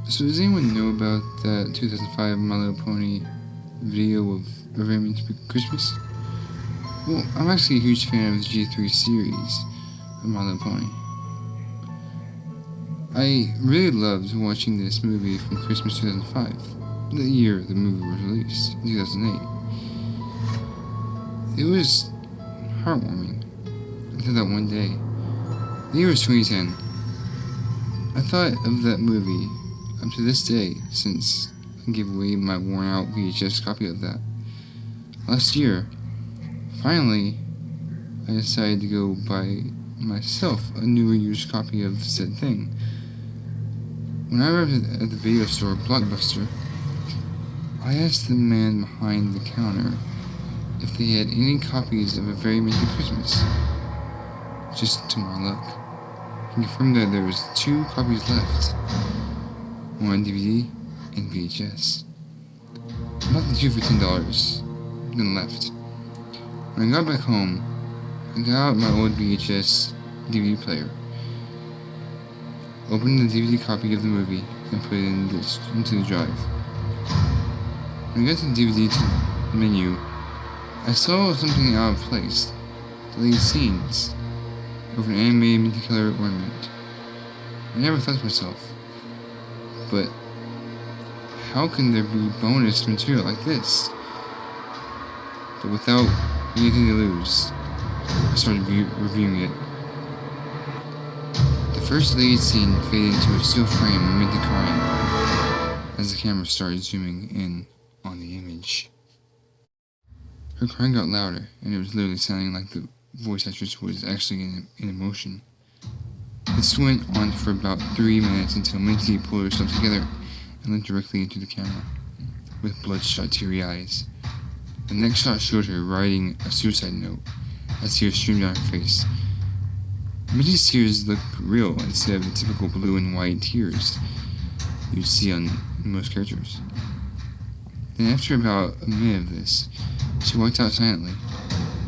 So does anyone know about that 2005 My Little Pony video of A Very Minty Christmas? Well, I'm actually a huge fan of the G3 series of My Little Pony. I really loved watching this movie from Christmas 2005, the year the movie was released, in 2008. It was heartwarming until that one day. The year was 2010. I thought of that movie up to this day since I gave away my worn out VHS copy of that. Last year, finally, I decided to go buy myself a newer used copy of said thing. When I arrived at the video store, Blockbuster, I asked the man behind the counter if they had any copies of A Very Minty Christmas. Just to my luck, he confirmed that there was 2 copies left, one on DVD and VHS. I bought the 2 for $10, then left. When I got back home, I got out my old VHS DVD player, opened the DVD copy of the movie, and put it into the drive. When I got to the DVD menu, I saw something out of place. Deleted scenes of an animated multicolor ornament. I never thought to myself, but how can there be bonus material like this? But without anything to lose, I started reviewing it. The first deleted scene faded into a still frame of Minty crying as the camera started zooming in on the image. Her crying got louder, and it was literally sounding like the voice actress was actually in emotion. This went on for about 3 minutes until Minty pulled herself together and looked directly into the camera, with bloodshot, teary eyes. The next shot showed her writing a suicide note as tears streamed down her face. Minty's tears looked real instead of the typical blue and white tears you'd see on most characters. Then after about a minute of this, she walked out silently,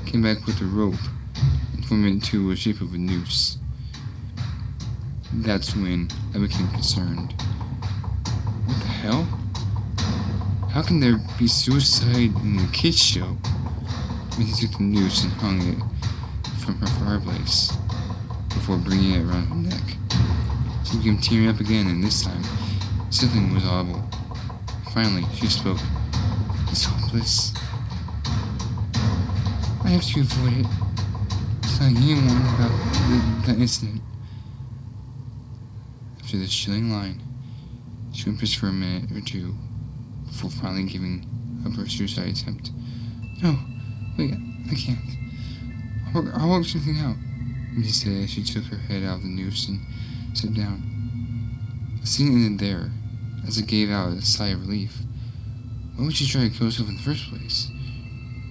came back with a rope, and formed it into a shape of a noose. That's when I became concerned. What the hell? How can there be suicide in a kids show? Minty took the noose and hung it from her fireplace before bringing it around her neck. She began tearing up again, and this time, something was audible. Finally, she spoke. It's hopeless. I have to avoid it. Telling anyone about that incident. After this chilling line, she whimpers for a minute or two before finally giving up her suicide attempt. No, wait, I can't. I'll work something out, Minty said as she took her head out of the noose and sat down. The scene ended there, as it gave out a sigh of relief. Why would she try to kill herself in the first place?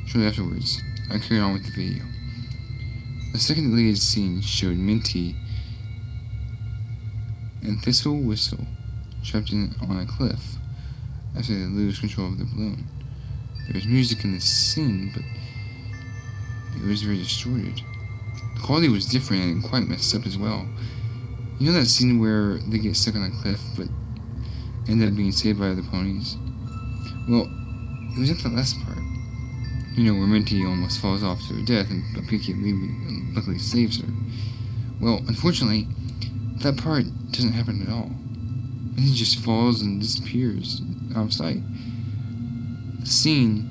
Shortly afterwards, I carried on with the video. The second deleted scene showed Minty and Thistle Whistle trapped on a cliff after they lose control of the balloon. There was music in the scene, but it was very distorted. The quality was different and quite messed up as well. You know that scene where they get stuck on a cliff but end up being saved by other ponies? Well, it was at the last part. You know, where Minty almost falls off to her death and Pinky luckily saves her. Well, unfortunately, that part doesn't happen at all. Minty just falls and disappears out of sight. The scene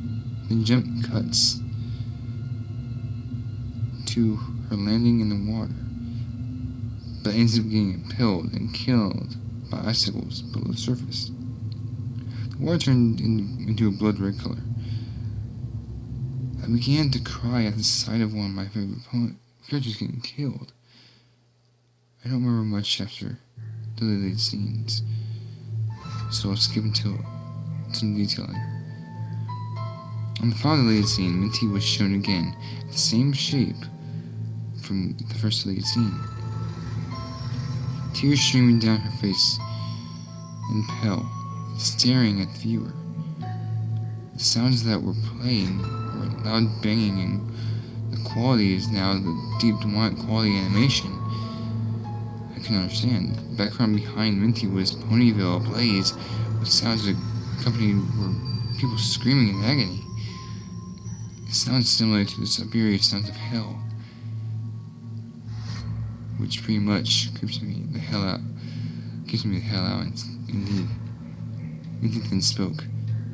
then jump cuts to her landing in the water, but ends up getting impaled and killed by icicles below the surface. The water turned into a blood red color. I began to cry at the sight of one of my favorite characters getting killed. I don't remember much after the deleted scenes, so I'll skip until some detailing. On the final deleted scene, Minty was shown again, the same shape from the first deleted scene. Tears streaming down her face, and pale, staring at the viewer. The sounds that were playing were loud banging, and the quality is now the deep demonic quality animation. I couldn't understand. The background behind Minty was Ponyville ablaze, with sounds accompanied were people screaming in agony. It sounds similar to the Siberia sounds of hell, which pretty much creeps me the hell out. Gives me the hell out, indeed. Minty then spoke,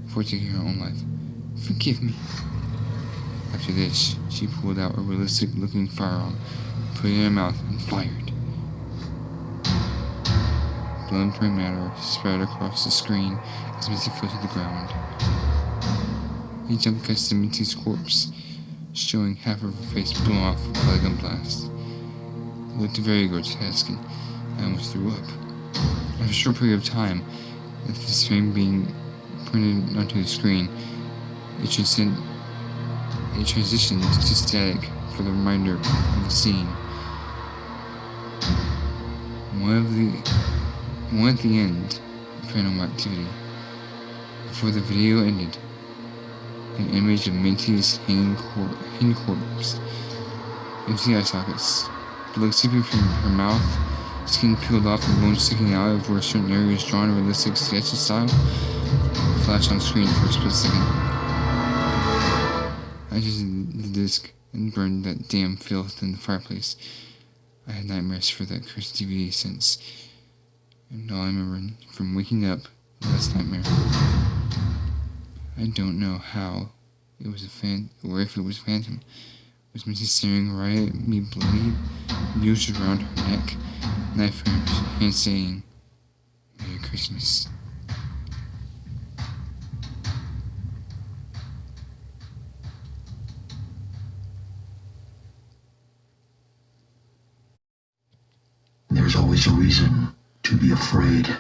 before taking her own life. "Forgive me." After this, she pulled out a realistic-looking firearm, put it in her mouth, and fired. Blood and matter spread across the screen as Minty fell to the ground. He jump cuts to Minty's corpse, showing half of her face blown off by the gun blast. It looked very grotesque, and I almost threw up. After a short period of time, with this frame being printed onto the screen, it transitioned to static for the reminder of the scene. One at the end of Paranormal Activity. Before the video ended, an image of Minty's hanging corpse, empty eye sockets, blood seeping from her mouth, skin peeled off and bones sticking out of where certain areas drawn in realistic sketch style, flashed on screen for a split second. I adjusted the disc and burned that damn filth in the fireplace. I had nightmares for that cursed DVD since, and all I remember from waking up last nightmare. I don't know how it was or if it was a phantom. It was Minty staring right at me, bloody, noose around her neck, knife in her hand, saying, "Merry Christmas." There's always a reason to be afraid.